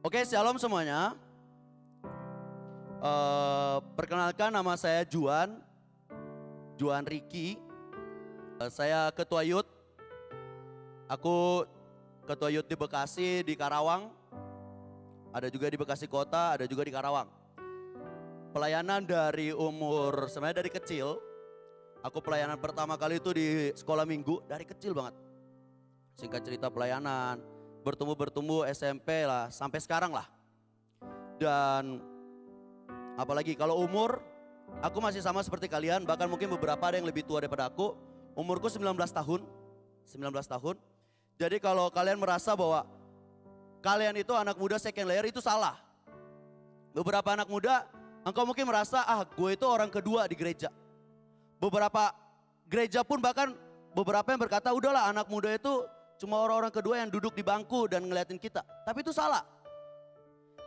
Oke, shalom semuanya. Perkenalkan, nama saya Juan Riki. Saya ketua youth. Aku ketua youth di Bekasi, di Karawang. Ada juga di Bekasi Kota, ada juga di Karawang. Pelayanan dari umur, sebenarnya dari kecil. Aku pelayanan pertama kali itu di sekolah minggu, dari kecil banget. Singkat cerita pelayanan, bertumbuh SMP lah, sampai sekarang lah. Dan apalagi kalau umur, aku masih sama seperti kalian, bahkan mungkin beberapa ada yang lebih tua daripada aku. Umurku 19 tahun. Jadi kalau kalian merasa bahwa kalian itu anak muda second layer, itu salah. Beberapa anak muda, engkau mungkin merasa, gue itu orang kedua di gereja. Beberapa gereja pun bahkan beberapa yang berkata, udahlah anak muda itu cuma orang-orang kedua yang duduk di bangku dan ngeliatin kita. Tapi itu salah.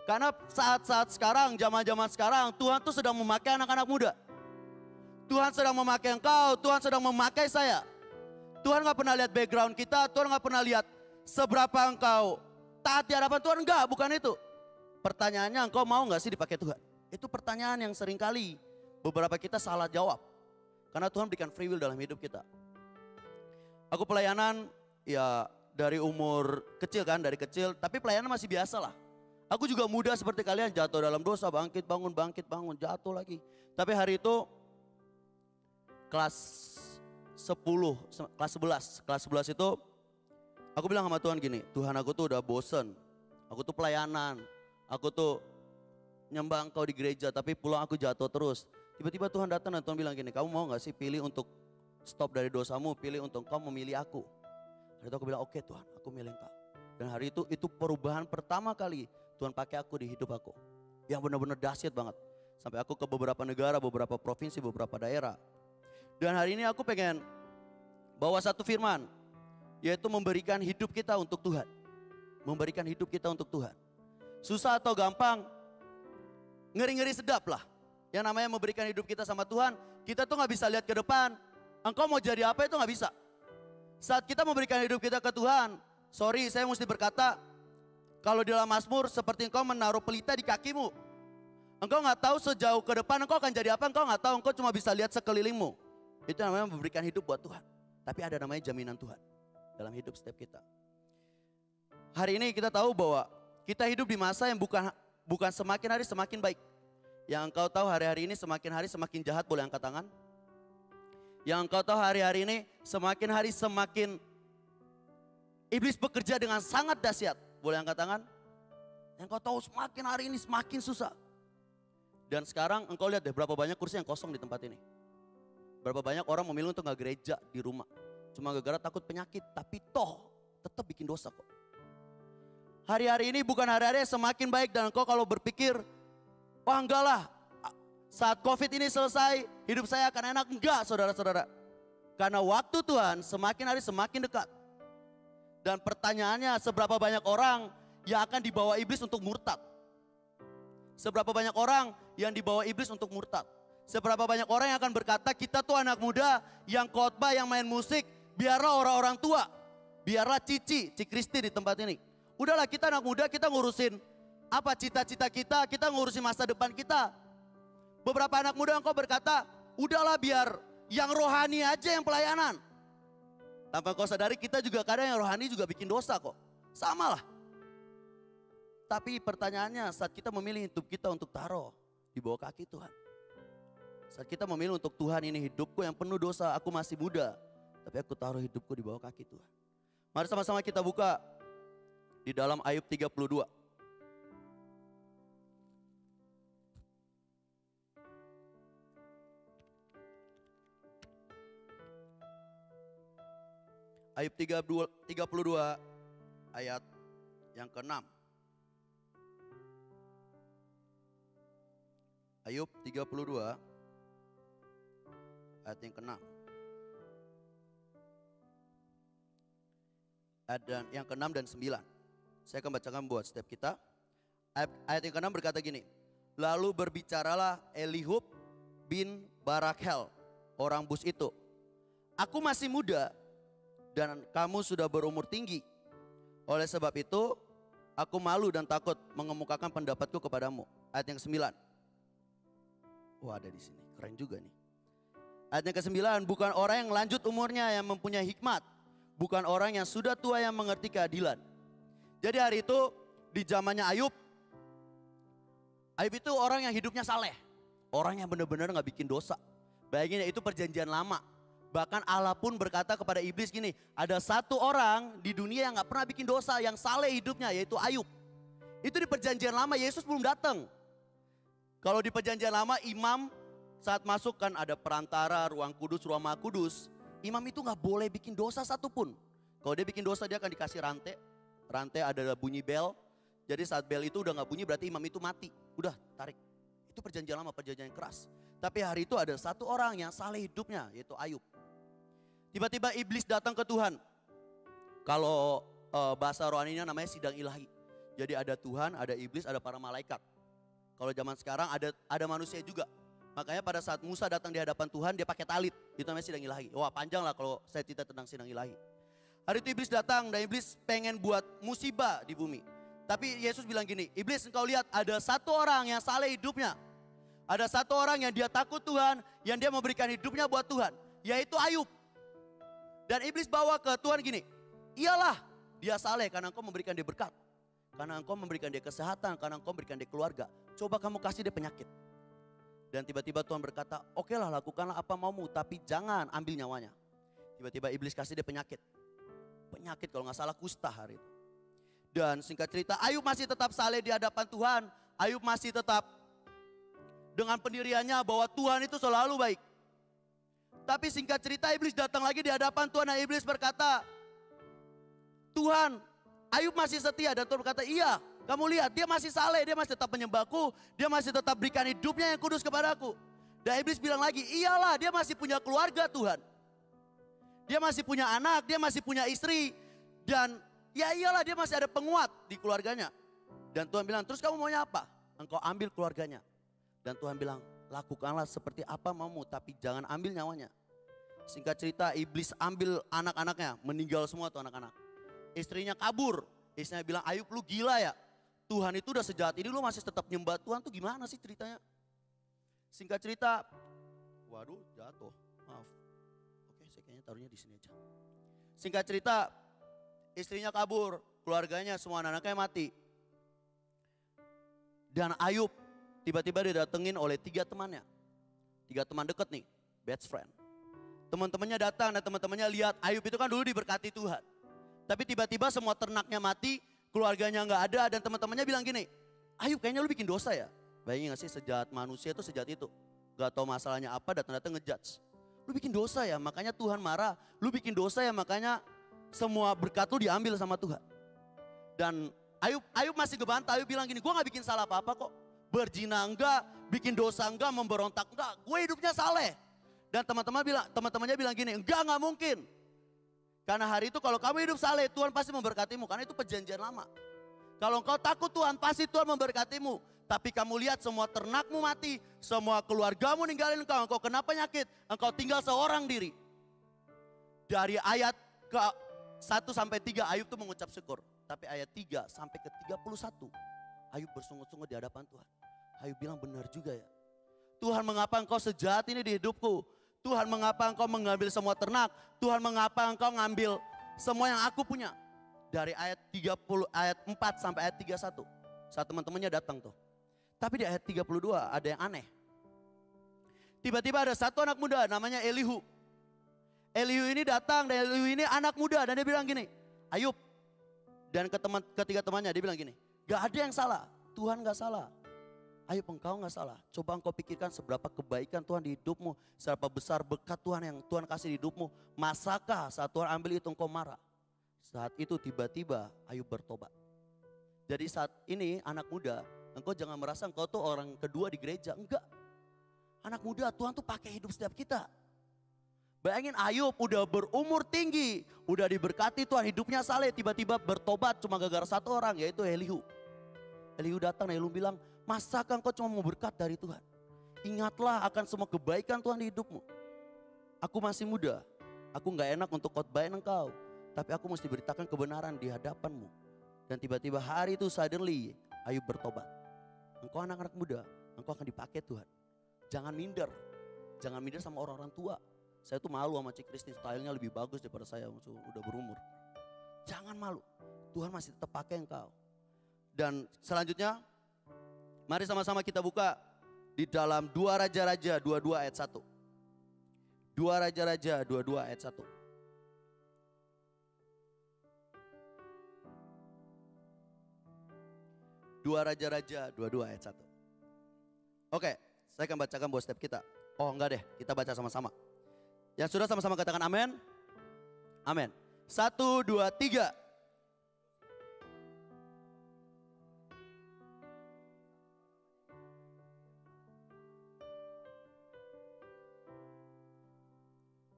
Karena saat-saat sekarang, zaman-zaman sekarang, Tuhan tuh sedang memakai anak-anak muda. Tuhan sedang memakai engkau, Tuhan sedang memakai saya. Tuhan gak pernah lihat background kita, Tuhan gak pernah lihat seberapa engkau taat di hadapan Tuhan. Enggak, bukan itu. Pertanyaannya, engkau mau gak sih dipakai Tuhan? Itu pertanyaan yang seringkali beberapa kita salah jawab. Karena Tuhan berikan free will dalam hidup kita. Aku pelayanan ya dari umur kecil kan, dari kecil. Tapi pelayanan masih biasa lah. Aku juga muda seperti kalian, jatuh dalam dosa, bangkit bangun, jatuh lagi. Tapi hari itu kelas 11 itu aku bilang sama Tuhan gini, Tuhan aku tuh udah bosen. Aku tuh pelayanan, aku tuh nyembah engkau di gereja tapi pulang aku jatuh terus. Tiba-tiba Tuhan datang dan Tuhan bilang gini, kamu mau gak sih pilih untuk stop dari dosamu, pilih untuk engkau memilih aku. Hari itu aku bilang, oke Tuhan, aku milih engkau. Dan hari itu perubahan pertama kali Tuhan pakai aku di hidup aku. Yang benar-benar dahsyat banget. Sampai aku ke beberapa negara, beberapa provinsi, beberapa daerah. Dan hari ini aku pengen bawa satu firman. Yaitu memberikan hidup kita untuk Tuhan. Memberikan hidup kita untuk Tuhan. Susah atau gampang, ngeri-ngeri sedap lah. Yang namanya memberikan hidup kita sama Tuhan, kita tuh gak bisa lihat ke depan. Engkau mau jadi apa itu gak bisa. Saat kita memberikan hidup kita ke Tuhan, sorry saya mesti berkata, kalau di dalam Mazmur seperti engkau menaruh pelita di kakimu. Engkau gak tahu sejauh ke depan engkau akan jadi apa, engkau gak tahu, engkau cuma bisa lihat sekelilingmu. Itu namanya memberikan hidup buat Tuhan. Tapi ada namanya jaminan Tuhan dalam hidup setiap kita. Hari ini kita tahu bahwa kita hidup di masa yang bukan semakin hari semakin baik. Yang engkau tahu hari-hari ini semakin hari semakin jahat, boleh angkat tangan. Yang engkau tahu hari-hari ini semakin hari semakin iblis bekerja dengan sangat dahsyat. Boleh angkat tangan. Yang engkau tahu semakin hari ini semakin susah. Dan sekarang engkau lihat deh berapa banyak kursi yang kosong di tempat ini. Berapa banyak orang memilih untuk gak gereja di rumah. Cuma gara-gara takut penyakit. Tapi toh tetap bikin dosa kok. Hari-hari ini bukan hari-hari yang semakin baik. Dan engkau kalau berpikir, wah enggak lah. Saat COVID ini selesai, hidup saya akan enak. Enggak saudara-saudara. Karena waktu Tuhan semakin hari semakin dekat. Dan pertanyaannya, seberapa banyak orang yang akan dibawa iblis untuk murtad? Seberapa banyak orang yang dibawa iblis untuk murtad? Seberapa banyak orang yang akan berkata, kita tuh anak muda yang khotbah, yang main musik, biarlah orang-orang tua. Biarlah Cici Kristi di tempat ini. Udahlah kita anak muda, kita ngurusin apa cita-cita kita ngurusin masa depan kita. Beberapa anak muda engkau berkata, udahlah biar yang rohani aja yang pelayanan. Tanpa kau sadari kita juga kadang yang rohani juga bikin dosa kok. Sama lah. Tapi pertanyaannya saat kita memilih hidup kita untuk taruh di bawah kaki Tuhan. Saat kita memilih untuk Tuhan, ini hidupku yang penuh dosa, aku masih muda. Tapi aku taruh hidupku di bawah kaki Tuhan. Mari sama-sama kita buka di dalam Ayub 32. Ayub 32 ayat yang ke-6. Ayub 32 ayat yang ke-6. Dan yang ke-6 dan 9. Saya akan bacakan buat setiap kita. Ayat yang ke-6 berkata gini. Lalu berbicaralah Elihub bin Barakhel, orang Bus itu. Aku masih muda dan kamu sudah berumur tinggi. Oleh sebab itu Aku malu dan takut mengemukakan pendapatku kepadamu. Ayat yang ke-9. Wah, ada di sini. Keren juga nih. Ayat yang ke-9, bukan orang yang lanjut umurnya yang mempunyai hikmat. Bukan orang yang sudah tua yang mengerti keadilan. Jadi hari itu di zamannya Ayub itu orang yang hidupnya saleh. Orang yang benar-benar gak bikin dosa. Bayangin ya, itu perjanjian lama. Bahkan Allah pun berkata kepada iblis gini, ada satu orang di dunia yang gak pernah bikin dosa, yang saleh hidupnya, yaitu Ayub. Itu di perjanjian lama, Yesus belum datang. Kalau di perjanjian lama, imam saat masuk kan ada perantara, ruang kudus, ruang maha kudus. Imam itu gak boleh bikin dosa satupun. Kalau dia bikin dosa, dia akan dikasih rantai. Rantai ada bunyi bel. Jadi saat bel itu udah gak bunyi, berarti imam itu mati. Udah, tarik. Itu perjanjian lama, perjanjian yang keras. Tapi hari itu ada satu orang yang saleh hidupnya, yaitu Ayub. Tiba-tiba iblis datang ke Tuhan. Kalau bahasa rohaninya namanya sidang ilahi. Jadi ada Tuhan, ada iblis, ada para malaikat. Kalau zaman sekarang ada manusia juga. Makanya pada saat Musa datang di hadapan Tuhan, dia pakai talit. Itu namanya sidang ilahi. Wah, panjang lah kalau saya cerita tentang sidang ilahi. Hari itu iblis datang dan iblis pengen buat musibah di bumi. Tapi Yesus bilang gini, iblis engkau lihat ada satu orang yang saleh hidupnya. Ada satu orang yang dia takut Tuhan, yang dia memberikan hidupnya buat Tuhan, yaitu Ayub. Dan iblis bawa ke Tuhan gini, iyalah dia saleh karena engkau memberikan dia berkat. Karena engkau memberikan dia kesehatan, karena engkau memberikan dia keluarga. Coba kamu kasih dia penyakit. Dan tiba-tiba Tuhan berkata, oke lah lakukanlah apa maumu, tapi jangan ambil nyawanya. Tiba-tiba iblis kasih dia penyakit. Penyakit kalau gak salah kusta hari itu. Dan singkat cerita, Ayub masih tetap saleh di hadapan Tuhan. Ayub masih tetap dengan pendiriannya bahwa Tuhan itu selalu baik. Tapi singkat cerita iblis datang lagi di hadapan Tuhan dan iblis berkata, Tuhan, Ayub masih setia. Dan Tuhan berkata, iya, kamu lihat dia masih saleh, dia masih tetap menyembahku, dia masih tetap berikan hidupnya yang kudus kepadaku. Dan iblis bilang lagi, iyalah dia masih punya keluarga Tuhan. Dia masih punya anak, dia masih punya istri. Dan ya iyalah dia masih ada penguat di keluarganya. Dan Tuhan bilang, terus kamu maunya apa? Engkau ambil keluarganya. Dan Tuhan bilang, lakukanlah seperti apa maumu, tapi jangan ambil nyawanya. Singkat cerita, iblis ambil anak-anaknya, meninggal semua tuh anak-anak. Istrinya kabur, istrinya bilang, Ayub lu gila ya? Tuhan itu udah sejahat ini, lu masih tetap nyembah Tuhan tuh gimana sih ceritanya? Singkat cerita, waduh jatuh, maaf. Oke, saya kayaknya taruhnya di sini aja. Singkat cerita, istrinya kabur, keluarganya semua anak-anaknya mati. Dan Ayub tiba-tiba didatengin oleh 3 temannya. 3 teman deket nih, best friend. Teman-temannya datang dan teman-temannya lihat Ayub itu kan dulu diberkati Tuhan. Tapi tiba-tiba semua ternaknya mati, keluarganya gak ada dan teman-temannya bilang gini, Ayub kayaknya lu bikin dosa ya. Bayangin gak sih sejahat manusia itu sejahat itu. Gak tahu masalahnya apa datang-datang ngejudge. Lu bikin dosa ya makanya Tuhan marah. Lu bikin dosa ya makanya semua berkat lu diambil sama Tuhan. Dan Ayub masih gebantah, Ayub bilang gini, gue gak bikin salah apa-apa kok. Berzina enggak, bikin dosa enggak, memberontak enggak. Gue hidupnya saleh. Dan teman-temannya bilang gini, enggak mungkin. Karena hari itu kalau kamu hidup saleh, Tuhan pasti memberkatimu. Karena itu perjanjian lama. Kalau engkau takut Tuhan, pasti Tuhan memberkatimu. Tapi kamu lihat semua ternakmu mati, semua keluargamu ninggalin engkau kena penyakit, engkau tinggal seorang diri. Dari ayat ke 1 sampai 3 Ayub tuh mengucap syukur. Tapi ayat 3 sampai ke 31 Ayub bersungut-sungut di hadapan Tuhan. Ayub bilang benar juga ya. Tuhan mengapa engkau sejahat ini di hidupku? Tuhan mengapa engkau mengambil semua ternak? Tuhan mengapa engkau ngambil semua yang aku punya? Dari ayat 4 sampai ayat 31. Saat teman-temannya datang tuh. Tapi di ayat 32 ada yang aneh. Tiba-tiba ada satu anak muda namanya Elihu. Elihu ini datang dan Elihu ini anak muda dan dia bilang gini, Ayub. Dan ketiga temannya dia bilang gini, gak ada yang salah, Tuhan gak salah. Ayub engkau gak salah, coba engkau pikirkan seberapa kebaikan Tuhan di hidupmu. Seberapa besar berkat Tuhan yang Tuhan kasih di hidupmu. Masakah saat Tuhan ambil itu engkau marah? Saat itu tiba-tiba Ayub bertobat. Jadi saat ini anak muda, engkau jangan merasa engkau tuh orang kedua di gereja. Enggak, anak muda Tuhan tuh pakai hidup setiap kita. Bayangin Ayub udah berumur tinggi, udah diberkati Tuhan, hidupnya saleh, tiba-tiba bertobat cuma gara-gara satu orang yaitu Elihu. Elihu datang dan Elihu bilang, masakah engkau cuma mau berkat dari Tuhan? Ingatlah akan semua kebaikan Tuhan di hidupmu. Aku masih muda, aku gak enak untuk khotbahin engkau, tapi aku mesti beritakan kebenaran di hadapanmu. Dan tiba-tiba hari itu suddenly Ayub bertobat. Engkau anak-anak muda, engkau akan dipakai Tuhan. Jangan minder. Jangan minder sama orang-orang tua. Saya tuh malu sama Cik Kristi, stylenya lebih bagus daripada saya udah berumur. Jangan malu, Tuhan masih tetap pakai engkau. Dan selanjutnya, mari sama-sama kita buka di dalam 2 Raja-Raja 22 ayat 1. 2 Raja-Raja 22 ayat 1. Dua Raja-Raja 22 ayat 1. Oke, saya akan bacakan buat step kita. Oh enggak deh, kita baca sama-sama. Yang sudah sama-sama katakan amin. Amin. 1, 2, 3.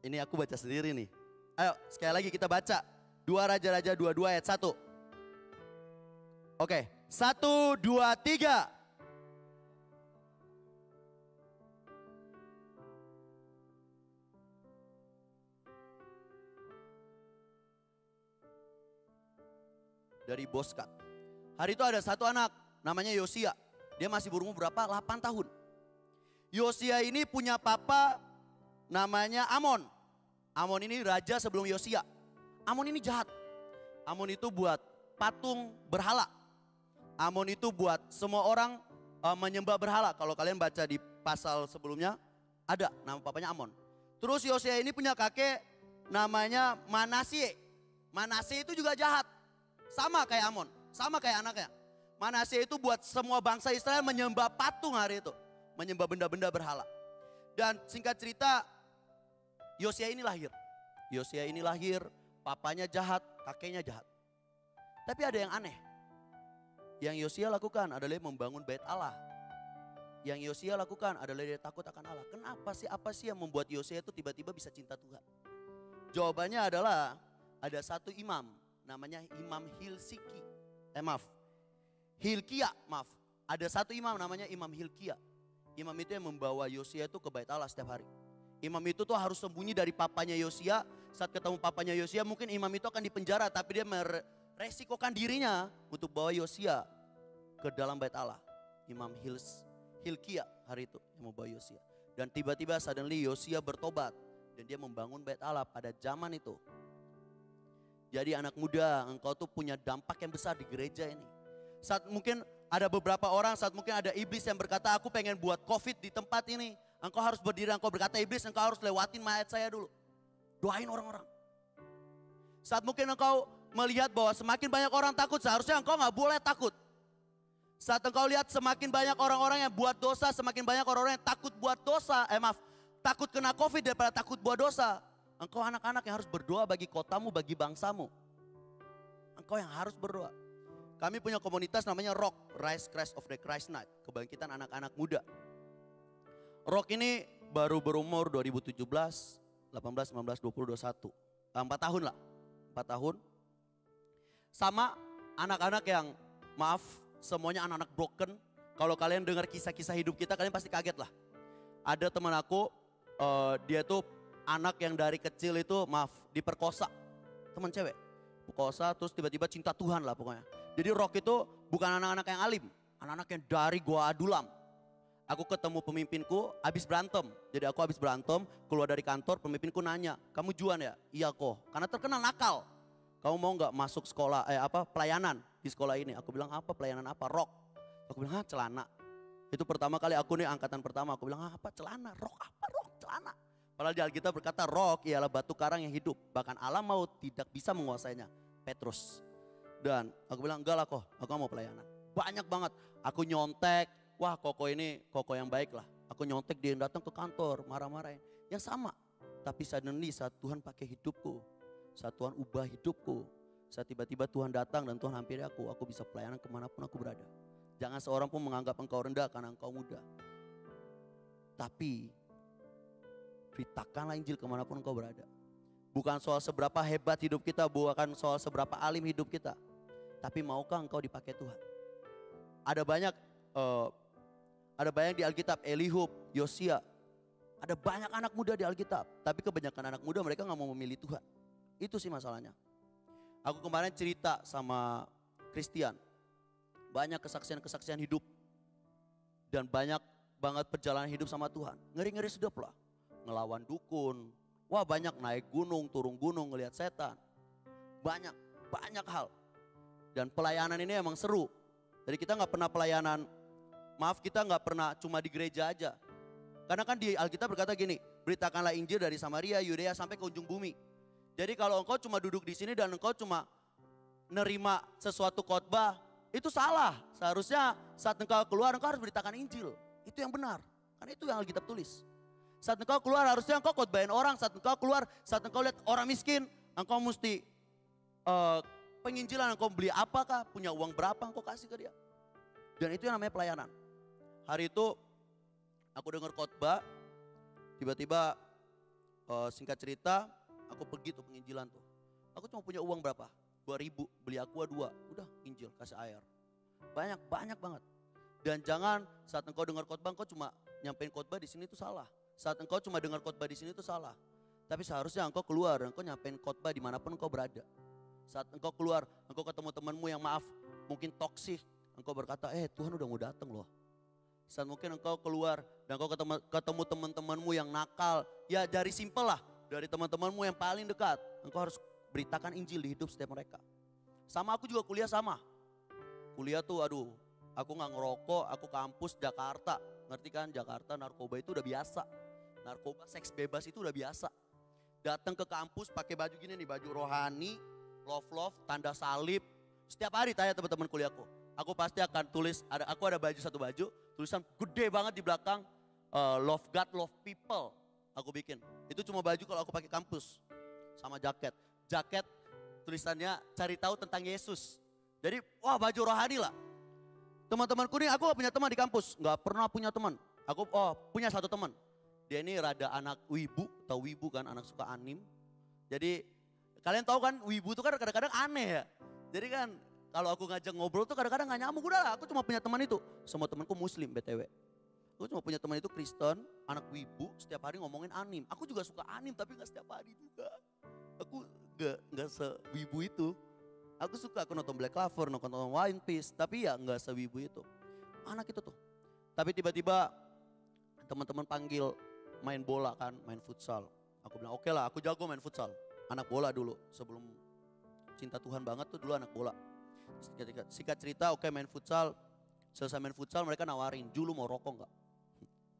Ini aku baca sendiri nih. Ayo sekali lagi kita baca. 2 Raja-Raja 22 ayat 1. Oke, 1, 2, 3. Dari Boskat. Hari itu ada satu anak namanya Yosia. Dia masih berumur berapa? 8 tahun. Yosia ini punya papa namanya Amon. Amon ini raja sebelum Yosia. Amon ini jahat. Amon itu buat patung berhala. Amon itu buat semua orang menyembah berhala. Kalau kalian baca di pasal sebelumnya ada nama papanya Amon. Terus Yosia ini punya kakek namanya Manasye. Manasye itu juga jahat. Sama kayak Amon, sama kayak anaknya. Manasye itu buat semua bangsa Israel menyembah patung hari itu. Menyembah benda-benda berhala. Dan singkat cerita Yosia ini lahir. Yosia ini lahir, papanya jahat, kakeknya jahat. Tapi ada yang aneh. Yang Yosia lakukan adalah membangun bait Allah. Yang Yosia lakukan adalah dia takut akan Allah. Kenapa sih? Apa sih yang membuat Yosia itu tiba-tiba bisa cinta Tuhan? Jawabannya adalah ada satu imam namanya Imam Hilkia. Ada satu imam namanya Imam Hilkia. Imam itu yang membawa Yosia itu ke bait Allah setiap hari. Imam itu tuh harus sembunyi dari papanya Yosia. Saat ketemu papanya Yosia mungkin imam itu akan dipenjara, tapi dia meresikokan dirinya untuk bawa Yosia ke dalam bait Allah. Imam Hilkia hari itu yang membawa Yosia. Dan tiba-tiba suddenly Yosia bertobat dan dia membangun bait Allah pada zaman itu. Jadi anak muda, engkau tuh punya dampak yang besar di gereja ini. Saat mungkin ada beberapa orang, saat mungkin ada iblis yang berkata aku pengen buat COVID di tempat ini. Engkau harus berdiri, engkau berkata iblis engkau harus lewatin mayat saya dulu. Doain orang-orang. Saat mungkin engkau melihat bahwa semakin banyak orang takut, seharusnya engkau gak boleh takut. Saat engkau lihat semakin banyak orang-orang yang buat dosa, semakin banyak orang-orang yang takut buat dosa, takut kena COVID daripada takut buat dosa. Engkau anak-anak yang harus berdoa bagi kotamu, bagi bangsamu. Engkau yang harus berdoa. Kami punya komunitas namanya ROK, Rise Christ of the Christ Night. Kebangkitan anak-anak muda. ROK ini baru berumur 2017, 18, 19, 20, 21. 4 tahun lah. 4 tahun. Sama anak-anak yang semuanya anak-anak broken. Kalau kalian dengar kisah-kisah hidup kita kalian pasti kaget lah. Ada teman aku, dia tuh anak yang dari kecil itu diperkosa. Teman cewek. Perkosa terus tiba-tiba cinta Tuhan lah pokoknya. Jadi ROK itu bukan anak-anak yang alim. Anak-anak yang dari Gua Adulam. Aku ketemu pemimpinku habis berantem. Jadi aku habis berantem keluar dari kantor pemimpinku nanya. Kamu Juan ya? Iya kok. Karena terkenal nakal. Kamu mau gak masuk sekolah pelayanan di sekolah ini? Aku bilang apa pelayanan apa? ROK. Aku bilang celana. Itu pertama kali aku nih angkatan pertama. Aku bilang apa celana? ROK apa ROK? Celana. Padahal di Alkitab berkata ROK ialah batu karang yang hidup. Bahkan Allah mau tidak bisa menguasainya. Petrus. Dan aku bilang enggak lah kok, aku mau pelayanan. Banyak banget. Aku nyontek. Wah koko ini koko yang baik lah. Aku nyontek dia datang ke kantor marah-marahin. Yang sama. Tapi suddenly saat Tuhan pakai hidupku. Saat Tuhan ubah hidupku. Saat tiba-tiba Tuhan datang dan Tuhan hampiri aku bisa pelayanan kemanapun aku berada. Jangan seorang pun menganggap engkau rendah karena engkau muda. Tapi beritakanlah Injil kemanapun engkau berada. Bukan soal seberapa hebat hidup kita, bukan soal seberapa alim hidup kita. Tapi maukah engkau dipakai Tuhan? Ada banyak di Alkitab, Elihub, Yosia. Ada banyak anak muda di Alkitab. Tapi kebanyakan anak muda mereka gak mau memilih Tuhan. Itu sih masalahnya. Aku kemarin cerita sama Christian. Banyak kesaksian-kesaksian hidup. Dan banyak banget perjalanan hidup sama Tuhan. Ngeri-ngeri sedap lah. Ngelawan dukun. Wah banyak naik gunung, turun gunung, ngelihat setan. Banyak hal. Dan pelayanan ini emang seru. Jadi kita gak pernah pelayanan, maaf kita gak pernah cuma di gereja aja. Karena kan di Alkitab berkata gini, beritakanlah Injil dari Samaria, Yudea sampai ke ujung bumi. Jadi kalau engkau cuma duduk di sini dan engkau cuma nerima sesuatu khotbah, itu salah. Seharusnya saat engkau keluar engkau harus beritakan Injil. Itu yang benar, karena itu yang Alkitab tulis. Saat engkau keluar harusnya engkau khotbahin orang, saat engkau keluar, saat engkau lihat orang miskin, engkau mesti penginjilan, engkau beli apakah, punya uang berapa engkau kasih ke dia. Dan itu yang namanya pelayanan. Hari itu aku dengar khotbah, tiba-tiba singkat cerita aku pergi tuh penginjilan tuh. Aku cuma punya uang berapa? 2.000, beli aqua 2, udah injil, kasih air. Banyak banget. Dan jangan saat engkau dengar khotbah engkau cuma nyampein khotbah di sini itu salah. Saat engkau cuma dengar khotbah di sini itu salah. Tapi seharusnya engkau keluar, engkau nyampein khotbah dimanapun engkau berada. Saat engkau keluar, engkau ketemu temanmu yang maaf, mungkin toksik, engkau berkata, Tuhan udah mau datang loh. Saat mungkin engkau keluar dan engkau ketemu teman-temanmu yang nakal, ya dari simpel lah, dari teman-temanmu yang paling dekat, engkau harus beritakan Injil di hidup setiap mereka. Sama aku juga kuliah sama. Kuliah tuh aku gak ngerokok, aku kampus Jakarta. Ngerti kan Jakarta narkoba itu udah biasa. Narkoba seks bebas itu udah biasa. Datang ke kampus pakai baju gini nih, baju rohani, love, tanda salib. Setiap hari tanya teman-teman kuliahku. Aku pasti akan tulis, aku ada satu baju, tulisan gede banget di belakang, love God, love people. Aku bikin. Itu cuma baju kalau aku pakai kampus. Sama jaket. Jaket tulisannya cari tahu tentang Yesus. Jadi wah baju rohani lah. Teman-temanku nih aku gak punya teman di kampus. Gak pernah punya teman. Aku punya satu teman. Dia ini rada anak wibu, tahu wibu kan, anak suka anim. Jadi kalian tahu kan wibu tuh kan kadang-kadang aneh ya. Jadi kan kalau aku ngajak ngobrol tuh kadang-kadang gak nyambung. Udah lah aku cuma punya teman itu. Semua temanku muslim BTW. Aku cuma punya teman itu Kristen, anak wibu, setiap hari ngomongin anim. Aku juga suka anim tapi gak setiap hari juga. Aku gak sewibu itu. Aku nonton Black Clover, nonton One Piece, tapi ya gak sewibu itu. Anak itu tuh. Tapi tiba-tiba teman-teman panggil main bola kan, main futsal. Aku bilang oke lah, aku jago main futsal. Anak bola dulu, sebelum cinta Tuhan banget tuh dulu anak bola. Singkat cerita oke main futsal. Selesai main futsal mereka nawarin, Ju lu mau rokok gak?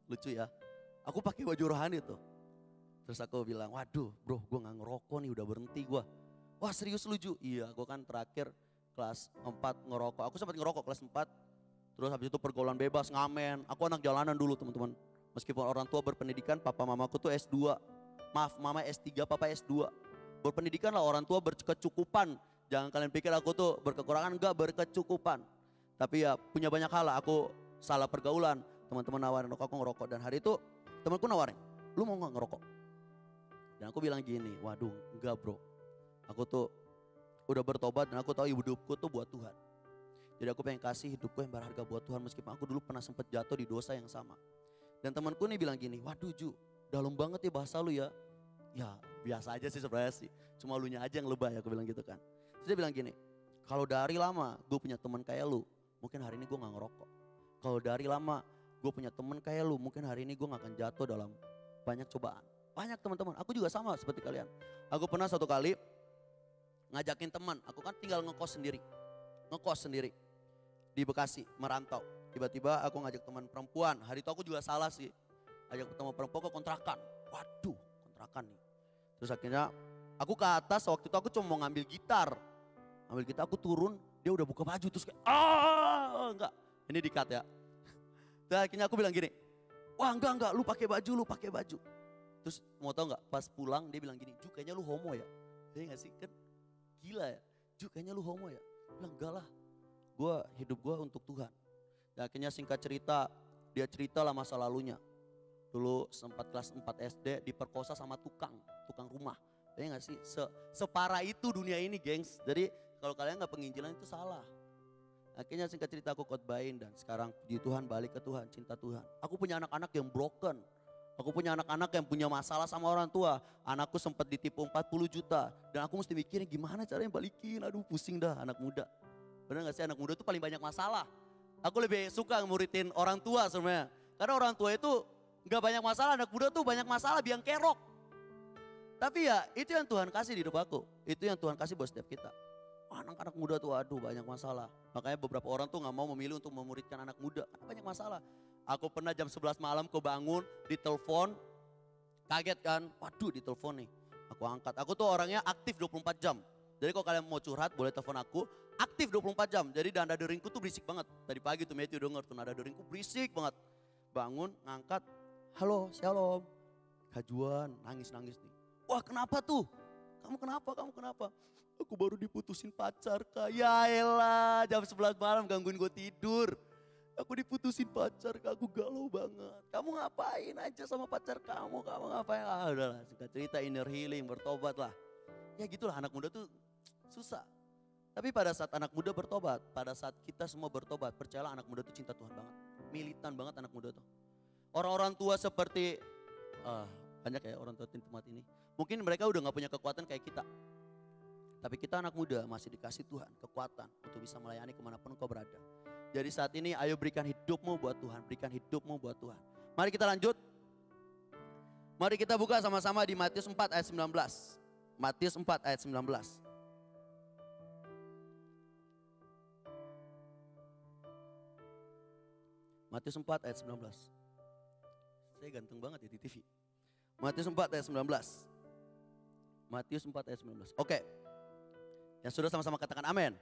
Lucu ya. Aku pakai baju rohani tuh. Terus aku bilang, waduh bro gue gak ngerokok nih, udah berhenti gue. Wah serius lu Ju? Iya gue kan terakhir kelas 4 ngerokok. Aku sempat ngerokok kelas 4. Terus habis itu pergaulan bebas, ngamen. Aku anak jalanan dulu teman-teman. Meskipun orang tua berpendidikan, papa mamaku tuh S2. Maaf mama S3, papa S2. Berpendidikan lah, orang tua berkecukupan. Jangan kalian pikir aku tuh berkekurangan, enggak, berkecukupan. Tapi ya punya banyak hal lah, aku salah pergaulan. Teman-teman nawarin aku ngerokok dan hari itu temanku nawarin, lu mau gak ngerokok? Dan aku bilang gini, waduh enggak bro. Aku tuh udah bertobat dan aku tahu hidupku tuh buat Tuhan. Jadi aku pengen kasih hidupku yang berharga buat Tuhan meskipun aku dulu pernah sempat jatuh di dosa yang sama. Dan temanku nih bilang gini, waduh Ju, dalam banget ya bahasa lu ya. Ya biasa aja sih sebenarnya sih, cuma lu nya aja yang lebay, aku bilang gitu kan. Terus dia bilang gini, kalau dari lama gue punya teman kayak lu, mungkin hari ini gue gak ngerokok. Kalau dari lama gue punya teman kayak lu, mungkin hari ini gue gak akan jatuh dalam banyak cobaan. Banyak teman-teman, aku juga sama seperti kalian. Aku pernah satu kali ngajakin teman, aku kan tinggal ngekos sendiri di Bekasi, merantau. Tiba-tiba aku ngajak teman perempuan, hari itu aku juga salah sih. Ajak teman perempuan ke kontrakan, waduh kontrakan nih. Terus akhirnya aku ke atas, waktu itu aku cuma mau ngambil gitar. Aku turun, dia udah buka baju terus kayak, enggak, ini di cut ya. Dan akhirnya aku bilang gini, wah enggak, lu pakai baju. Terus mau tau enggak, pas pulang dia bilang gini, Ju kayaknya lu homo ya. Dia gak sih, kan gila ya, Ju kayaknya lu homo ya. Bilang enggak lah, hidup gue untuk Tuhan. Dan akhirnya singkat cerita, dia cerita lah masa lalunya. Dulu sempat kelas 4 SD diperkosa sama tukang rumah. Ya gak sih, separah itu dunia ini gengs. Jadi kalau kalian gak penginjilan itu salah. Akhirnya singkat cerita aku khotbahin dan sekarang puji Tuhan balik ke Tuhan, cinta Tuhan. Aku punya anak-anak yang broken. Aku punya anak-anak yang punya masalah sama orang tua. Anakku sempat ditipu 40 juta. Dan aku mesti mikirin gimana caranya balikin. Aduh pusing dah anak muda. Bener gak sih, anak muda tuh paling banyak masalah. Aku lebih suka ngurutin orang tua sebenarnya. Karena orang tua itu gak banyak masalah, anak muda tuh banyak masalah, biang kerok. Tapi ya itu yang Tuhan kasih di hidup aku. Itu yang Tuhan kasih buat setiap kita. Anak-anak muda tuh aduh banyak masalah. Makanya beberapa orang tuh gak mau memilih untuk memuridkan anak muda. Karena banyak masalah. Aku pernah jam 11 malam kebangun, ditelepon. Kaget kan, waduh ditelepon nih. Aku angkat, aku tuh orangnya aktif 24 jam. Jadi kalau kalian mau curhat boleh telepon aku, aktif 24 jam. Jadi nada deringku tuh berisik banget. Tadi pagi tuh Matthew denger tuh nada deringku berisik banget. Bangun, ngangkat, halo shalom. Kajuan, nangis-nangis nih. Wah kenapa tuh? Kamu kenapa? Aku baru diputusin pacar kak. Ya elah, jam 11 malam gangguin gue tidur. Aku diputusin pacar, aku galau banget. Kamu ngapain aja sama pacar kamu ngapain? Ah udahlah, singkat cerita inner healing, bertobat lah. Ya gitulah anak muda tuh susah. Tapi pada saat anak muda bertobat, pada saat kita semua bertobat, percayalah anak muda tuh cinta Tuhan banget. Militan banget anak muda tuh. Orang-orang tua seperti, banyak ya orang tua di tempat ini. Mungkin mereka udah gak punya kekuatan kayak kita. Tapi kita anak muda masih dikasih Tuhan kekuatan untuk bisa melayani kemanapun kau berada. Jadi saat ini ayo berikan hidupmu buat Tuhan, berikan hidupmu buat Tuhan. Mari kita lanjut. Mari kita buka sama-sama di Matius 4 ayat 19. Matius 4 ayat 19. Matius 4 ayat 19. Saya ganteng banget ya di TV. Matius 4 ayat 19. Matius 4 ayat 19. Oke. Yang sudah sama-sama katakan amin.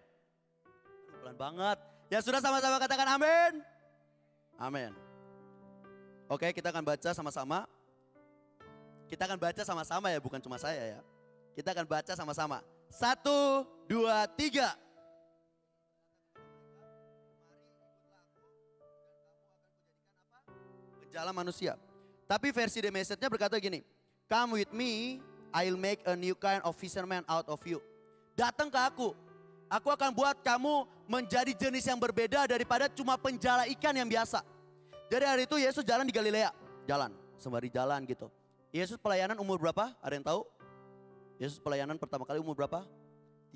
Pelan banget. Yang sudah sama-sama katakan amin. Amin. Oke, kita akan baca sama-sama. Kita akan baca sama-sama ya, bukan cuma saya ya. Kita akan baca sama-sama. 1, 2, 3. Penjala manusia. Tapi versi The Message-nya berkata gini. Come with me, I'll make a new kind of fisherman out of you. Datang ke aku. Aku akan buat kamu menjadi jenis yang berbeda daripada cuma penjala ikan yang biasa. Jadi hari itu Yesus jalan di Galilea. Jalan, sembari jalan gitu. Yesus pelayanan umur berapa? Ada yang tahu? Yesus pelayanan pertama kali umur berapa?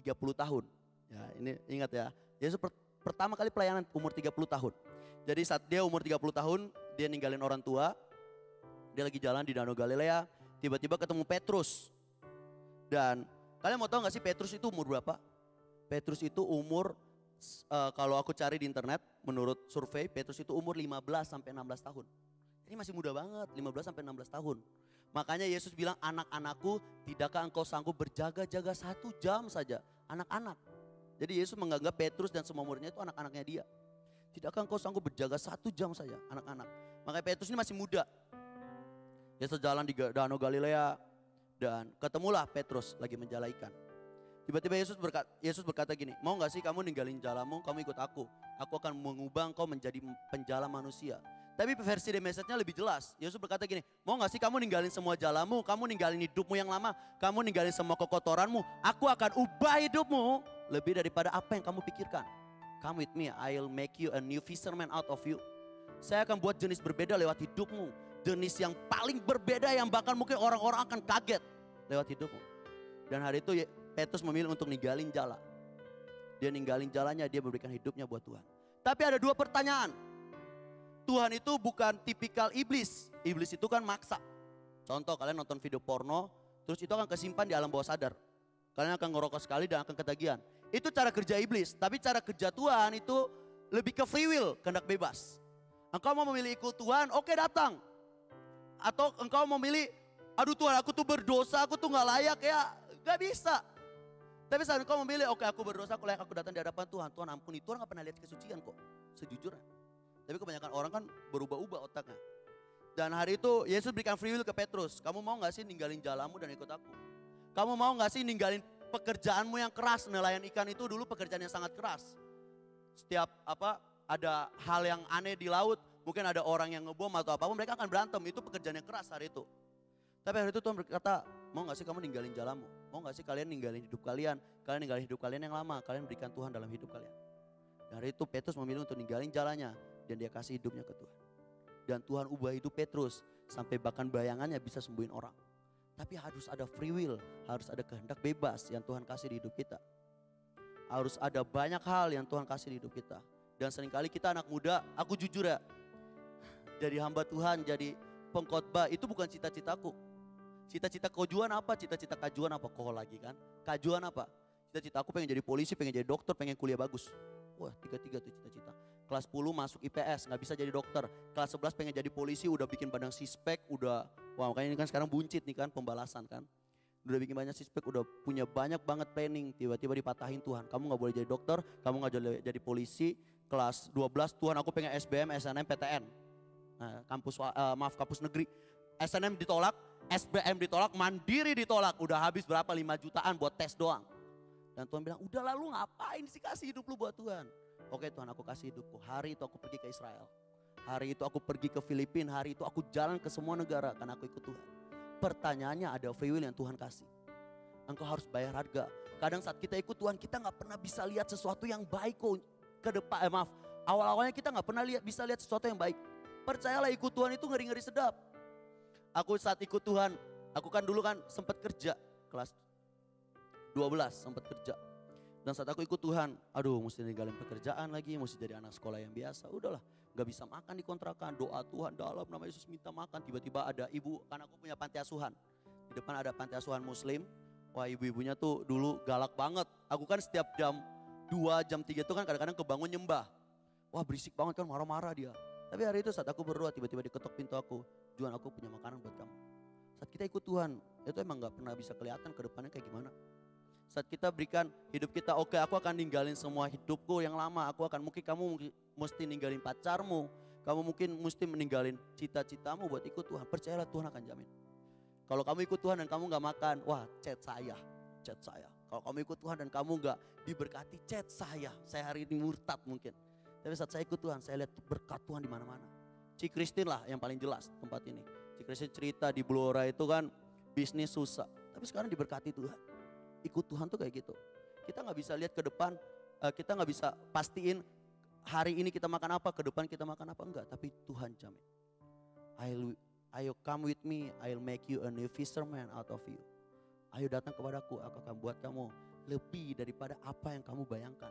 30 tahun. Ya, ini ingat ya. Yesus pertama kali pelayanan umur 30 tahun. Jadi saat dia umur 30 tahun, dia ninggalin orang tua. Dia lagi jalan di Danau Galilea. Tiba-tiba ketemu Petrus. Dan kalian mau tahu gak sih Petrus itu umur berapa? Petrus itu umur, kalau aku cari di internet, menurut survei, Petrus itu umur 15 sampai 16 tahun. Ini masih muda banget, 15 sampai 16 tahun. Makanya Yesus bilang, anak-anakku, tidakkah engkau sanggup berjaga-jaga 1 jam saja? Anak-anak. Jadi Yesus menganggap Petrus dan semua muridnya itu anak-anaknya dia. Tidakkah engkau sanggup berjaga 1 jam saja, anak-anak? Makanya Petrus ini masih muda. Yesus jalan di Danau Galilea dan ketemulah Petrus lagi menjala ikan. Tiba-tiba Yesus berkata gini, mau gak sih kamu ninggalin jalamu, kamu ikut aku. Aku akan mengubah engkau menjadi penjala manusia. Tapi versi The Message-nya lebih jelas. Yesus berkata gini, mau gak sih kamu ninggalin semua jalamu, kamu ninggalin hidupmu yang lama, kamu ninggalin semua kekotoranmu. Aku akan ubah hidupmu lebih daripada apa yang kamu pikirkan. Come with me, I'll make you a new fisherman out of you. Saya akan buat jenis berbeda lewat hidupmu. Jenis yang paling berbeda yang bahkan mungkin orang-orang akan kaget lewat hidupmu. Dan hari itu Petrus memilih untuk ninggalin jala. Dia ninggalin jalannya, dia memberikan hidupnya buat Tuhan. Tapi ada 2 pertanyaan. Tuhan itu bukan tipikal iblis. Iblis itu kan maksa. Contoh kalian nonton video porno, terus itu akan kesimpan di alam bawah sadar. Kalian akan ngerokok sekali dan akan ketagihan. Itu cara kerja iblis. Tapi cara kerja Tuhan itu lebih ke free will, kehendak bebas. Engkau mau memilih ikut Tuhan, oke datang. Atau engkau mau memilih, aduh Tuhan aku tuh berdosa, aku tuh gak layak ya. Gak bisa. Tapi saat engkau memilih, oke aku berdosa, aku layak, aku datang di hadapan Tuhan. Tuhan ampuni, Tuhan gak pernah lihat kesucian kok, sejujurnya. Tapi kebanyakan orang kan berubah-ubah otaknya. Dan hari itu Yesus berikan free will ke Petrus. Kamu mau gak sih ninggalin jalamu dan ikut aku? Kamu mau gak sih ninggalin pekerjaanmu yang keras? Nelayan ikan itu dulu pekerjaan yang sangat keras. Setiap ada hal yang aneh di laut, mungkin ada orang yang ngebom atau apapun, mereka akan berantem. Itu pekerjaan yang keras hari itu. Tapi hari itu Tuhan berkata, mau gak sih kamu ninggalin jalanmu? Mau gak sih kalian ninggalin hidup kalian? Kalian ninggalin hidup kalian yang lama, kalian berikan Tuhan dalam hidup kalian. Dan hari itu Petrus memilih untuk ninggalin jalannya dan dia kasih hidupnya ke Tuhan. Dan Tuhan ubah hidup Petrus sampai bahkan bayangannya bisa sembuhin orang. Tapi harus ada free will, harus ada kehendak bebas yang Tuhan kasih di hidup kita. Harus ada banyak hal yang Tuhan kasih di hidup kita. Dan seringkali kita anak muda, aku jujur ya, jadi hamba Tuhan, jadi pengkhotbah itu bukan cita-citaku. Cita-cita kajuan apa? Cita-cita kajuan apa? Kok lagi kan? Kajuan apa? Cita-cita aku pengen jadi polisi, pengen jadi dokter, pengen kuliah bagus. Wah, tiga-tiga tuh cita-cita. Kelas 10 masuk IPS, nggak bisa jadi dokter. Kelas 11 pengen jadi polisi, udah bikin badan sispek, udah, wah makanya ini kan sekarang buncit nih kan, pembalasan kan. Udah bikin banyak sispek, udah punya banyak banget planning, tiba-tiba dipatahin Tuhan. Kamu nggak boleh jadi dokter, kamu nggak boleh jadi polisi. Kelas 12 Tuhan aku pengen SBM, SNM, PTN. Nah, kampus negeri. SNM ditolak, SBM ditolak, mandiri ditolak. Udah habis berapa 5 jutaan buat tes doang. Dan Tuhan bilang, udah lalu ngapain sih kasih hidup lu buat Tuhan. Oke Tuhan, aku kasih hidupku. Hari itu aku pergi ke Israel. Hari itu aku pergi ke Filipina. Hari itu aku jalan ke semua negara karena aku ikut Tuhan. Pertanyaannya, ada free will yang Tuhan kasih. Engkau harus bayar harga. Kadang saat kita ikut Tuhan, kita gak pernah bisa lihat sesuatu yang baik kok ke depan. Awal-awalnya kita gak pernah bisa lihat sesuatu yang baik. Percayalah, ikut Tuhan itu ngeri-ngeri sedap. Aku saat ikut Tuhan, aku kan dulu kan sempat kerja. Kelas 12 sempat kerja. Dan saat aku ikut Tuhan, aduh mesti ninggalin pekerjaan lagi, mesti jadi anak sekolah yang biasa. Udahlah, gak bisa makan di kontrakan, doa Tuhan dalam nama Yesus minta makan. Tiba-tiba ada ibu, kan aku punya panti asuhan. Di depan ada panti asuhan muslim. Wah, ibu-ibunya tuh dulu galak banget. Aku kan setiap jam 2, jam 3 tuh kan kadang-kadang kebangun nyembah. Wah berisik banget kan, marah-marah dia. Tapi hari itu saat aku berdoa, tiba-tiba diketok pintu aku. Juan, aku punya makanan buat kamu. Saat kita ikut Tuhan, itu emang gak pernah bisa kelihatan ke depannya kayak gimana. Saat kita berikan hidup kita, oke, aku akan ninggalin semua hidupku yang lama. Mungkin kamu mesti ninggalin pacarmu. Kamu mungkin mesti meninggalin cita-citamu buat ikut Tuhan. Percayalah Tuhan akan jamin. Kalau kamu ikut Tuhan dan kamu gak makan, wah chat saya. Kalau kamu ikut Tuhan dan kamu gak diberkati, chat saya. Saya hari ini murtad mungkin. Tapi saat saya ikut Tuhan, saya lihat berkat Tuhan di mana-mana. Ci Christine lah yang paling jelas tempat ini. Ci Christine cerita di Blora itu kan bisnis susah. Tapi sekarang diberkati Tuhan. Ikut Tuhan tuh kayak gitu. Kita gak bisa lihat ke depan, kita gak bisa pastiin hari ini kita makan apa, ke depan kita makan apa, enggak. Tapi Tuhan jamin. Ayo come with me, I'll make you a new fisherman out of you. Ayo datang kepadaku, aku akan buat kamu lebih daripada apa yang kamu bayangkan.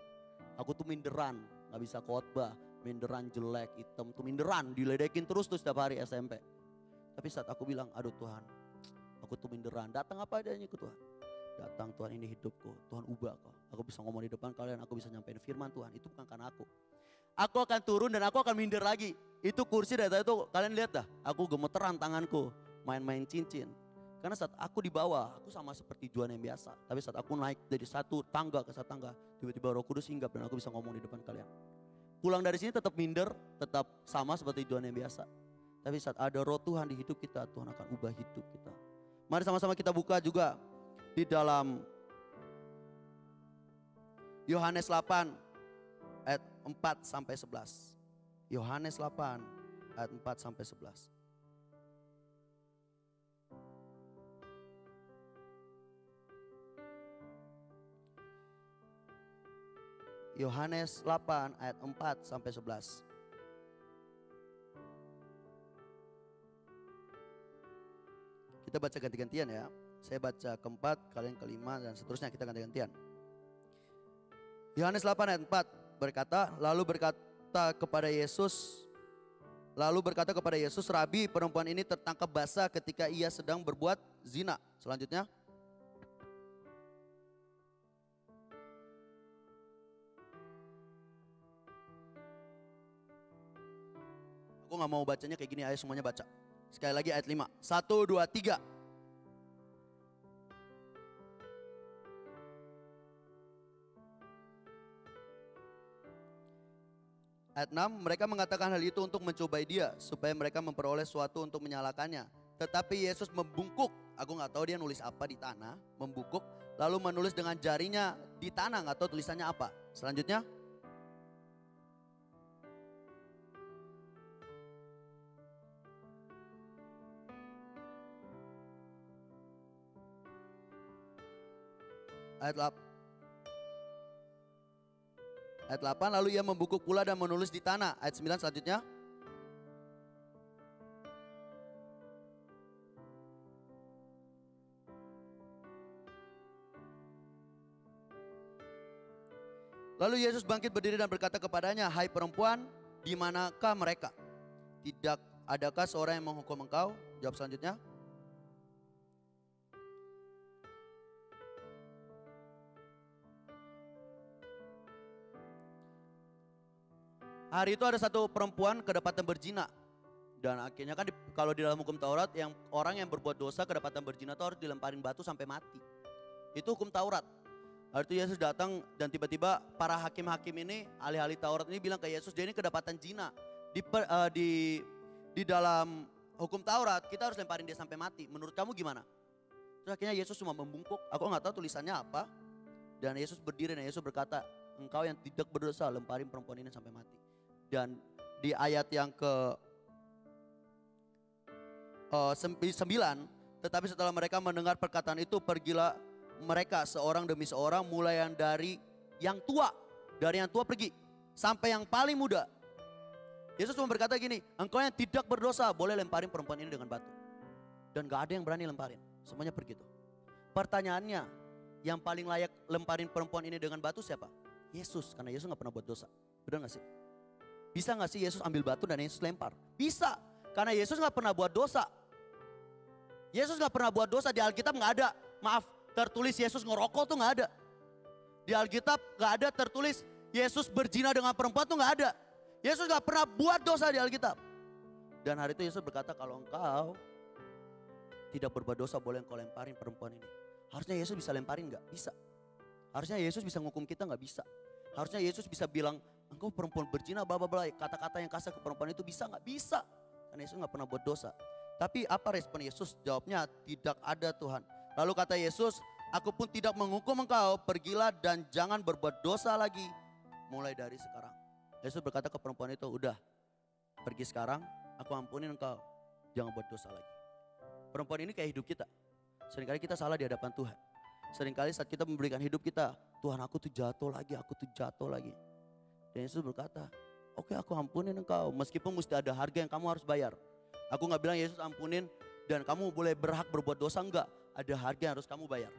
Aku tuh minderan, gak bisa khotbah, minderan jelek, hitam tuh minderan, diledekin terus tuh setiap hari SMP. Tapi saat aku bilang, aduh Tuhan, aku tuh minderan, datang apa adanya ke Tuhan. Datang Tuhan, ini hidupku, Tuhan ubah kok. Aku bisa ngomong di depan kalian, aku bisa nyampein firman Tuhan, itu bukan karena aku. Aku akan turun dan aku akan minder lagi. Itu kursi dari tadi tuh kalian lihat dah, aku gemeteran tanganku, main-main cincin. Karena saat aku di bawah, aku sama seperti Juan yang biasa. Tapi saat aku naik dari satu tangga ke satu tangga, tiba-tiba Roh Kudus hinggap dan aku bisa ngomong di depan kalian. Pulang dari sini tetap minder, tetap sama seperti Juan yang biasa. Tapi saat ada Roh Tuhan di hidup kita, Tuhan akan ubah hidup kita. Mari sama-sama kita buka juga di dalam Yohanes 8 ayat 4 sampai 11. Yohanes 8 ayat 4 sampai 11. Yohanes 8 ayat 4 sampai 11. Kita baca ganti-gantian ya. Saya baca keempat, kalian kelima dan seterusnya, kita ganti-gantian. Yohanes 8 ayat 4 berkata, lalu berkata kepada Yesus, Rabi, perempuan ini tertangkap basah ketika ia sedang berbuat zina. Selanjutnya. Aku gak mau bacanya kayak gini, ayo semuanya baca. Sekali lagi ayat 5. 1, 2, 3. Ayat 6, mereka mengatakan hal itu untuk mencobai dia, supaya mereka memperoleh sesuatu untuk menyalahkannya. Tetapi Yesus membungkuk, aku gak tahu dia nulis apa di tanah, membungkuk, lalu menulis dengan jarinya di tanah, gak tahu tulisannya apa. Selanjutnya. Ayat 8, lalu ia membungkuk pula dan menulis di tanah. Ayat 9 selanjutnya. Lalu Yesus bangkit berdiri dan berkata kepadanya, "Hai perempuan, di manakah mereka? Tidak adakah seorang yang menghukum engkau?" Jawab selanjutnya. Hari itu ada satu perempuan kedapatan berzina. Dan akhirnya kan kalau di dalam hukum Taurat, yang orang yang berbuat dosa kedapatan berzina itu harus dilemparin batu sampai mati. Itu hukum Taurat. Hari itu Yesus datang dan tiba-tiba para hakim-hakim ini, ahli-ahli Taurat ini bilang ke Yesus, dia ini kedapatan zina. Di dalam hukum Taurat kita harus lemparin dia sampai mati. Menurut kamu gimana? Terus akhirnya Yesus cuma membungkuk. Aku nggak tahu tulisannya apa. Dan Yesus berdiri dan Yesus berkata, "Engkau yang tidak berdosa, lemparin perempuan ini sampai mati." Dan di ayat yang ke 9, tetapi setelah mereka mendengar perkataan itu, pergilah mereka seorang demi seorang, mulai yang dari yang tua pergi sampai yang paling muda. Yesus cuma berkata gini, "Engkau yang tidak berdosa boleh lemparin perempuan ini dengan batu." Dan gak ada yang berani lemparin, semuanya pergi tuh. Pertanyaannya, yang paling layak lemparin perempuan ini dengan batu siapa? Yesus, karena Yesus gak pernah buat dosa. Benar gak sih? Bisa gak sih Yesus ambil batu dan Yesus lempar? Bisa, karena Yesus gak pernah buat dosa. Yesus gak pernah buat dosa, di Alkitab gak ada, maaf, tertulis Yesus ngerokok tuh gak ada. Di Alkitab gak ada tertulis Yesus berzina dengan perempuan tuh gak ada. Yesus gak pernah buat dosa di Alkitab. Dan hari itu Yesus berkata, "Kalau engkau tidak berbuat dosa boleh engkau lemparin perempuan ini." Harusnya Yesus bisa lemparin gak? Bisa. Harusnya Yesus bisa ngukum kita gak? Bisa. Harusnya Yesus bisa bilang, "Engkau perempuan berzina bla bla bla." Kata-kata yang kasar ke perempuan itu bisa gak? Bisa. Karena Yesus gak pernah buat dosa. Tapi apa respon Yesus? Jawabnya, "Tidak ada Tuhan." Lalu kata Yesus, "Aku pun tidak menghukum engkau, pergilah dan jangan berbuat dosa lagi mulai dari sekarang." Yesus berkata ke perempuan itu, "Udah, pergi sekarang, aku ampunin engkau, jangan buat dosa lagi." Perempuan ini kayak hidup kita. Seringkali kita salah di hadapan Tuhan. Seringkali saat kita memberikan hidup kita, "Tuhan, aku tuh jatuh lagi. Dan Yesus berkata, "Oke, aku ampunin engkau, meskipun mesti ada harga yang kamu harus bayar." Aku gak bilang Yesus ampunin dan kamu boleh berhak berbuat dosa, enggak. Ada harga yang harus kamu bayar.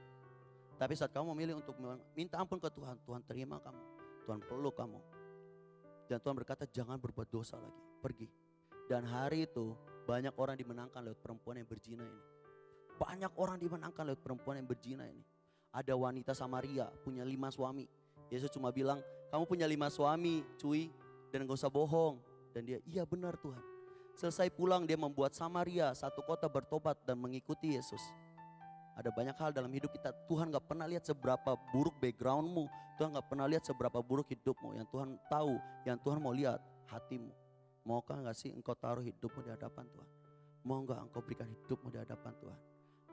Tapi saat kamu memilih untuk minta ampun ke Tuhan, Tuhan terima kamu, Tuhan peluk kamu. Dan Tuhan berkata, "Jangan berbuat dosa lagi, pergi." Dan hari itu banyak orang dimenangkan lewat perempuan yang berzina ini. Banyak orang dimenangkan lewat perempuan yang berzina ini. Ada wanita Samaria punya 5 suami. Yesus cuma bilang, "Kamu punya 5 suami cuy, dan gak usah bohong." Dan dia, "Iya benar Tuhan." Selesai pulang dia membuat Samaria satu kota bertobat dan mengikuti Yesus. Ada banyak hal dalam hidup kita, Tuhan gak pernah lihat seberapa buruk backgroundmu. Tuhan gak pernah lihat seberapa buruk hidupmu. Yang Tuhan tahu, yang Tuhan mau lihat hatimu. Maukah gak sih engkau taruh hidupmu di hadapan Tuhan? Mau gak engkau berikan hidupmu di hadapan Tuhan?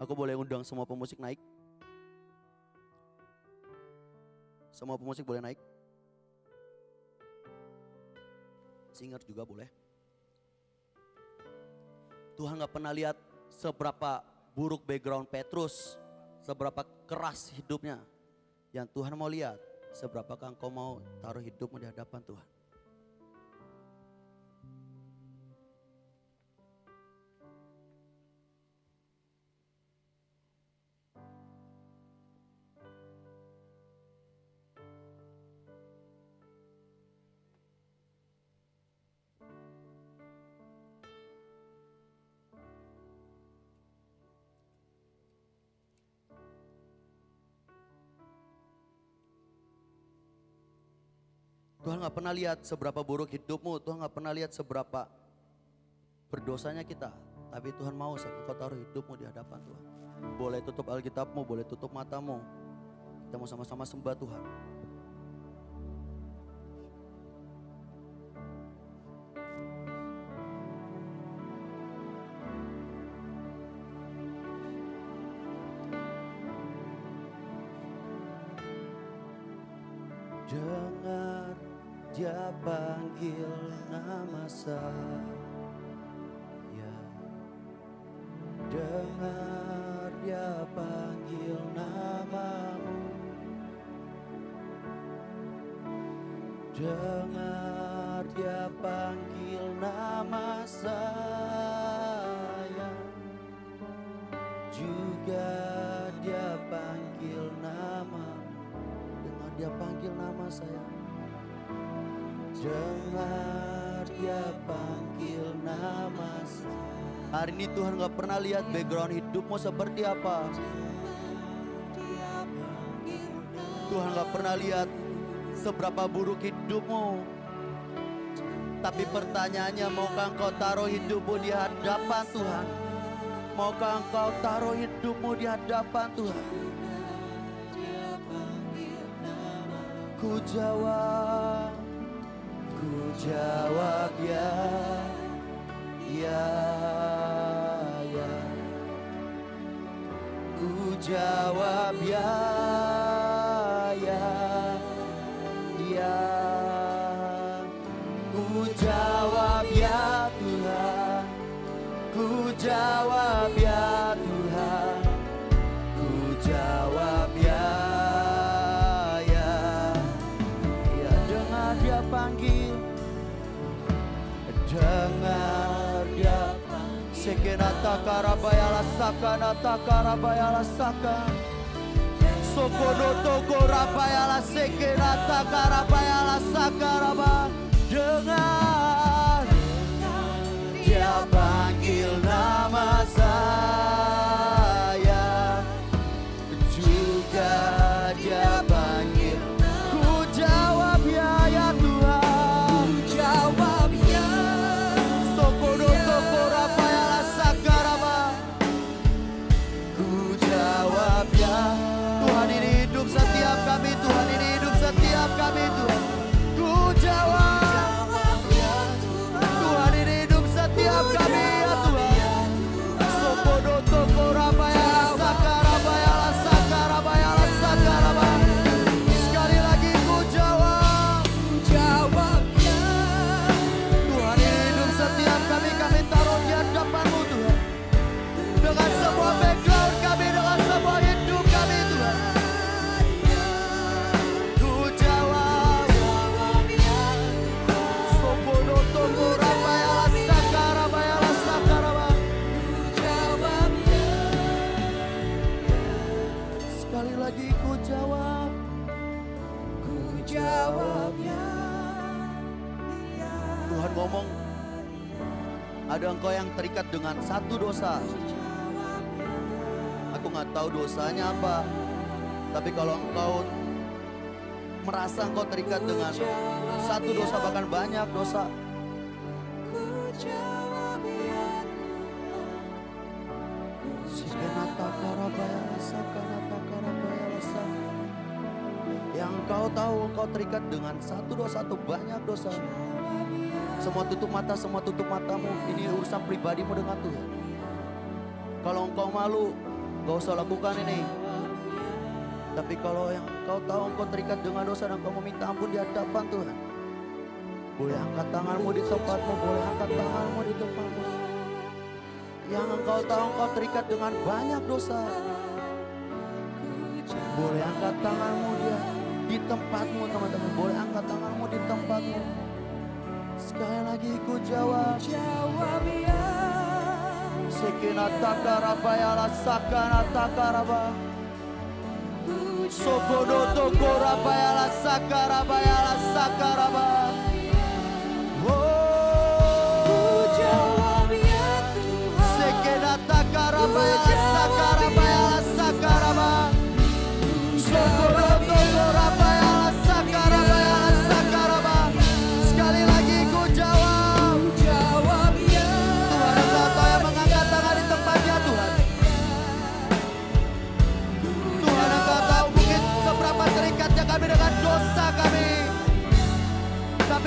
Aku boleh undang semua pemusik naik? Semua pemusik boleh naik? Singer juga boleh. Tuhan gak pernah lihat seberapa buruk background Petrus, seberapa keras hidupnya. Yang Tuhan mau lihat, seberapakah engkau mau taruh hidupmu di hadapan Tuhan. Tuhan gak pernah lihat seberapa buruk hidupmu, Tuhan gak pernah lihat seberapa berdosanya kita. Tapi Tuhan mau saat engkau taruh hidupmu di hadapan Tuhan. Boleh tutup Alkitabmu, boleh tutup matamu. Kita mau sama-sama sembah Tuhan. Dengar dia panggil nama saya. Dengar dia panggil namamu. Dengar dia panggil nama saya. Juga dia panggil namamu. Dengar dia panggil nama saya. dengar dia panggil nama saya. Hari ini Tuhan gak pernah lihat background hidupmu seperti apa. Tuhan gak pernah lihat seberapa buruk hidupmu. Tapi pertanyaannya, maukah engkau taruh hidupmu di hadapan Tuhan? Maukah engkau taruh hidupmu di hadapan Tuhan? Ku jawab ya, ya, ya. Ku jawab ya, ya, ya. Ku jawab ya Tuhan, ku jawab ya Tuhan, ku jawab ya, ya, ya. Dengar dia panggil, dengar dia panggil. Sekenata karabayala sakanata karabayala sakan. Sokonoto korabayala sekenata karabayala sakaraba. Dengar dia panggil nama saya, juga dia panggil. Ku jawab ya, ya Tuhan. Ku jawab ya. Sokono toko rapayala sakaraba. Ku jawab ya. Tuhan ini hidup setiap kami, Tuhan ini hidup setiap kami, Tuhan. Ku jawab. Tiap kami ya Tuhan. Sokodo toko rabayala sakarabayala sakarabayala sakaraba. Sekali lagi ku jawab ya. Tuhan hidup setiap kami taruh di hadapan-Mu Tuhan. Dengan semua background kami, dengan semua hidup kami Tuhan. Ku jawab ya. Sokodo toko rabayala. Sekali lagi ku jawab ya. Tuhan ngomong, ada engkau yang terikat dengan satu dosa. Aku gak tahu dosanya apa, tapi kalau engkau merasa engkau terikat dengan satu dosa, bahkan banyak dosa, yang engkau tahu engkau terikat dengan satu dosa atau banyak dosa. Semua tutup matamu. Ini urusan pribadimu dengan Tuhan. Kalau engkau malu, gak usah lakukan ini. Tapi kalau yang engkau tahu engkau terikat dengan dosa dan engkau meminta ampun di hadapan Tuhan, boleh angkat tanganmu di tempatmu, boleh angkat tanganmu di tempatmu. Yang engkau tahu engkau terikat dengan banyak dosa, boleh angkat tanganmu di tempatmu teman-teman. Boleh angkat tanganmu di tempatmu. Sekali lagi ku jawab ya. Sekenata karabayala sakanata karaba. Sokodo toko rabayala sakarabayala sakaraba. Sekenata karabayala sakarabayala sakaraba. Sokodo toko rabayala sakarabayala sakaraba. Sekali lagi ku jawab ya. Tuhan, engkau yang mengangkat tangan di tempatnya Tuhan. Tuhan, engkau tahu mungkin seberapa terikatnya kami dengan dosa kami. Tapi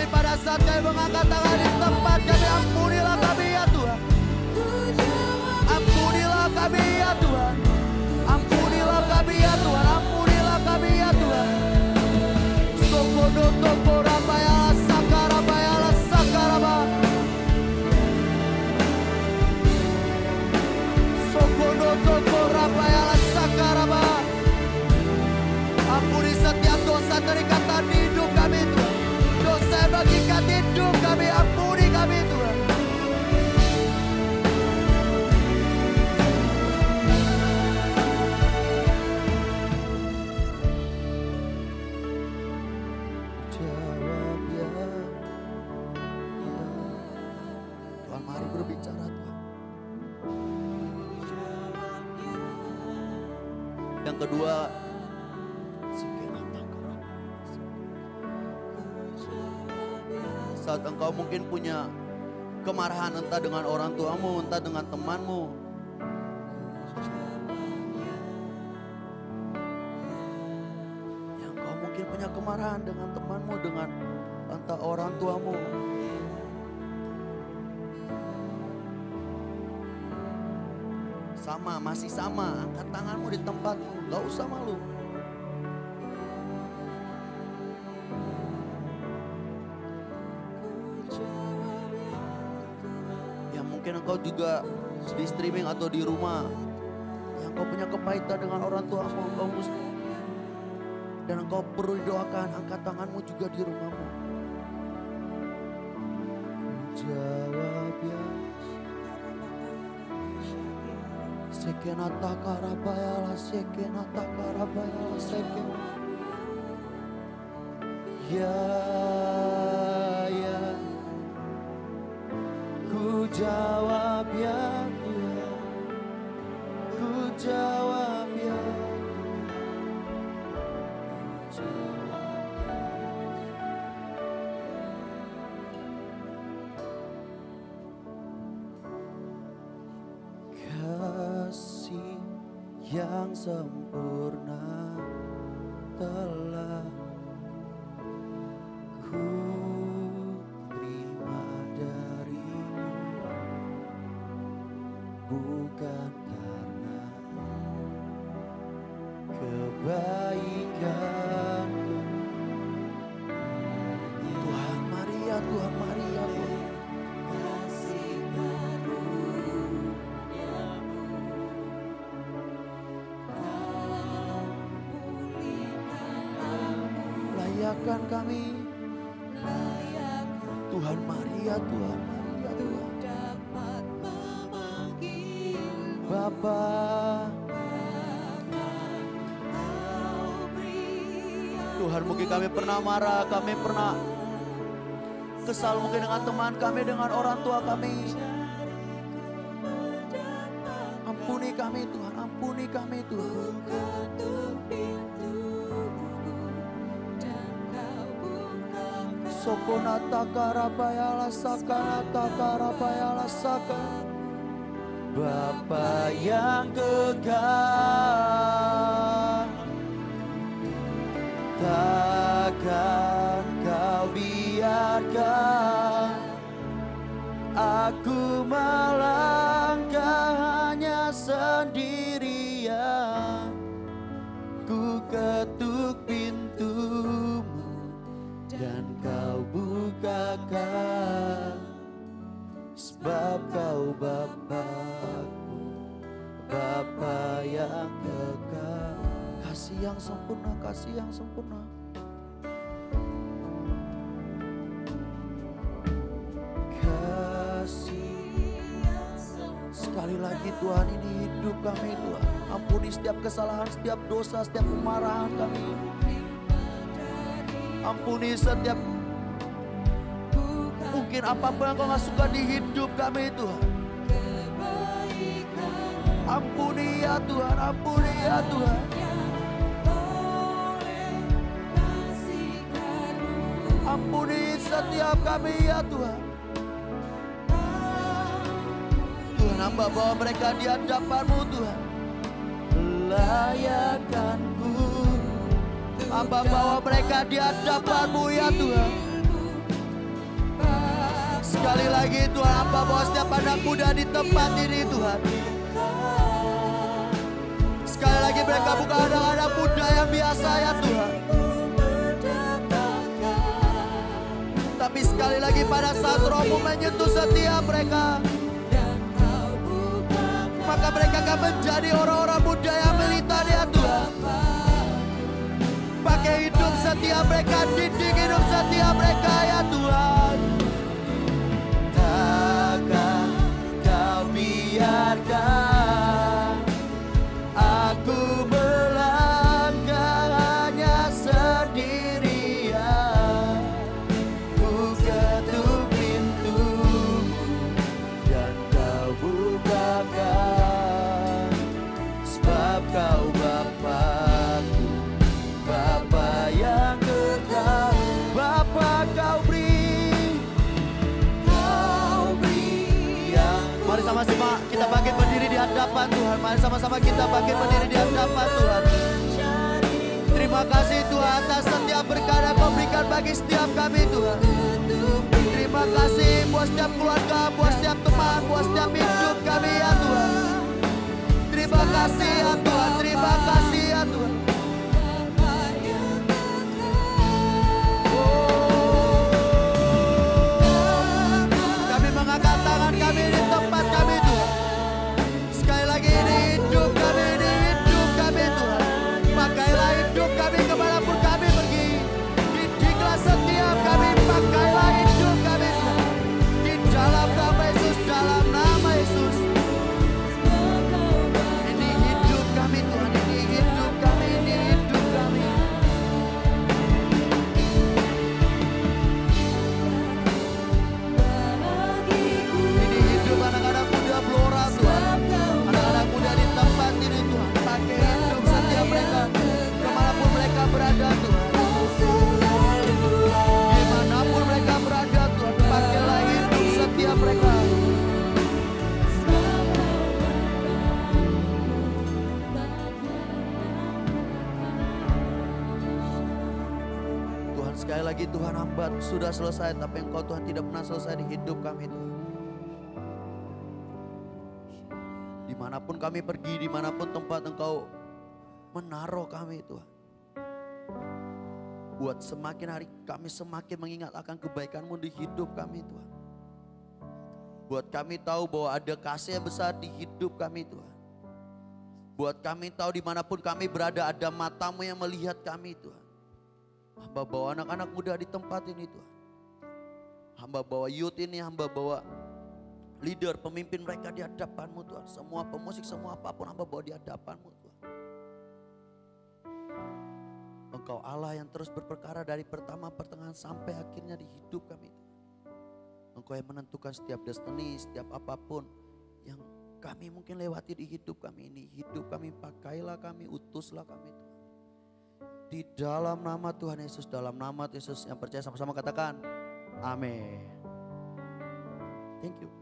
Tuhan, mari berbicara Tuhan. Yang kedua, saat engkau mungkin punya kemarahan entah dengan orang tuamu, entah dengan temanmu. Yang kau mungkin punya kemarahan dengan temanmu, dengan entah orang tuamu. Sama, masih sama, angkat tanganmu di tempatmu, gak usah malu. Ya mungkin engkau juga di streaming atau di rumah, yang kau punya kepahitan dengan orang tuamu, engkau mesti, dan engkau perlu didoakan, angkat tanganmu juga di rumahmu. Jawab ya. Sekenata karabayala, sekenata karabayala, seken. Ya, ya, ku jawab ya Tuhan, ku jawab ya kasih yang sempurna telah ku terima darimu, bukan karena kebaikanku. Tuhan, mari ya Tuhan, mari ya Tuhan. Layakkan kami, Tuhan, mari ya Tuhan, mari ya Tuhan. Bapa, Tuhan, mungkin kami pernah marah, kami pernah kesal mungkin dengan teman kami, dengan orang tua kami. Ampuni kami Tuhan, ampuni kami Tuhan. Sokonata karabayala sakanata karabayala sakan. Bapa yang kekal, takkan kau biarkan aku melangkah hanya sendirian. Ku ketuk pintumu dan kau bukakan, sebab kau Bapakku, Bapa yang kekal. Kasih yang sempurna, kasih yang sempurna. Kasih sekali lagi Tuhan, ini hidup kami Tuhan. Ampuni setiap kesalahan, setiap dosa, setiap kemarahan kami. Ampuni setiap mungkin apapun yang kau gak suka di hidup kami Tuhan. Ampuni ya Tuhan, ampuni ya Tuhan. Ampuni setiap kami ya Tuhan. Tuhan, hamba bawa mereka di hadapan-Mu Tuhan. Layakkanku, hamba bawa mereka di hadapan-Mu ya Tuhan. Sekali lagi Tuhan, hamba bawa setiap anak muda di tempat ini Tuhan. Sekali lagi mereka bukan anak-anak muda yang biasa ya Tuhan. Tapi sekali lagi pada saat Roh-Mu menyentuh setiap mereka, maka mereka akan menjadi orang-orang muda yang militan ya Tuhan. Pakai hidup setiap mereka, didik hidup setiap mereka ya Tuhan. Takkan kau biarkan aku melangkah hanya sendirian. Ku ketuk pintu sama-sama kita bangkit berdiri di hadapan Tuhan. Mari sama-sama kita bangkit berdiri di hadapan Tuhan. Terima kasih Tuhan atas setiap berkat yang Kau berikan bagi setiap kami Tuhan. Terima kasih buat setiap keluarga, buat setiap teman, buat setiap hidup kami ya Tuhan. Terima kasih ya Tuhan, terima kasih ya Tuhan. Kami mengangkat tangan kami di tempat kami Tuhan. Sekali lagi ini hidup kami, ini hidup kami Tuhan. Pakailah hidup kami kemanapun kami pergi. Didiklah setiap kami, pakailah hidup kami Tuhan. Di dalam nama Yesus, dalam nama Yesus. Ini hidup kami Tuhan, ini hidup kami, ini hidup kami. Ini hidup anak-anak muda Blora Tuhan. Anak-anak muda di tempat ini Tuhan. Pakai hidup setiap mereka, kemanapun mereka berada Tuhan. Dimanapun mereka berada Tuhan, pakailah hidup setiap mereka. Tuhan sekali lagi Tuhan, hamba sudah selesai, tapi Engkau Tuhan tidak pernah selesai di hidup kami Tuhan. Dimanapun kami pergi, dimanapun tempat Engkau menaruh kami Tuhan. Buat semakin hari kami semakin mengingat akan kebaikan-Mu di hidup kami Tuhan. Buat kami tahu bahwa ada kasih yang besar di hidup kami Tuhan. Buat kami tahu dimanapun kami berada ada mata-Mu yang melihat kami Tuhan. Hamba bawa anak-anak muda di tempat ini Tuhan. Hamba bawa youth ini, hamba bawa leader, pemimpin mereka di hadapan-Mu Tuhan. Semua pemusik, semua apapun hamba bawa di hadapan-Mu Tuhan. Engkau Allah yang terus berperkara dari pertama, pertengahan sampai akhirnya di hidup kami. Engkau yang menentukan setiap destiny, setiap apapun yang kami mungkin lewati di hidup kami ini. Hidup kami, pakailah kami, utuslah kami Tuhan. Di dalam nama Tuhan Yesus, dalam nama Yesus yang percaya sama-sama katakan amin. Thank you.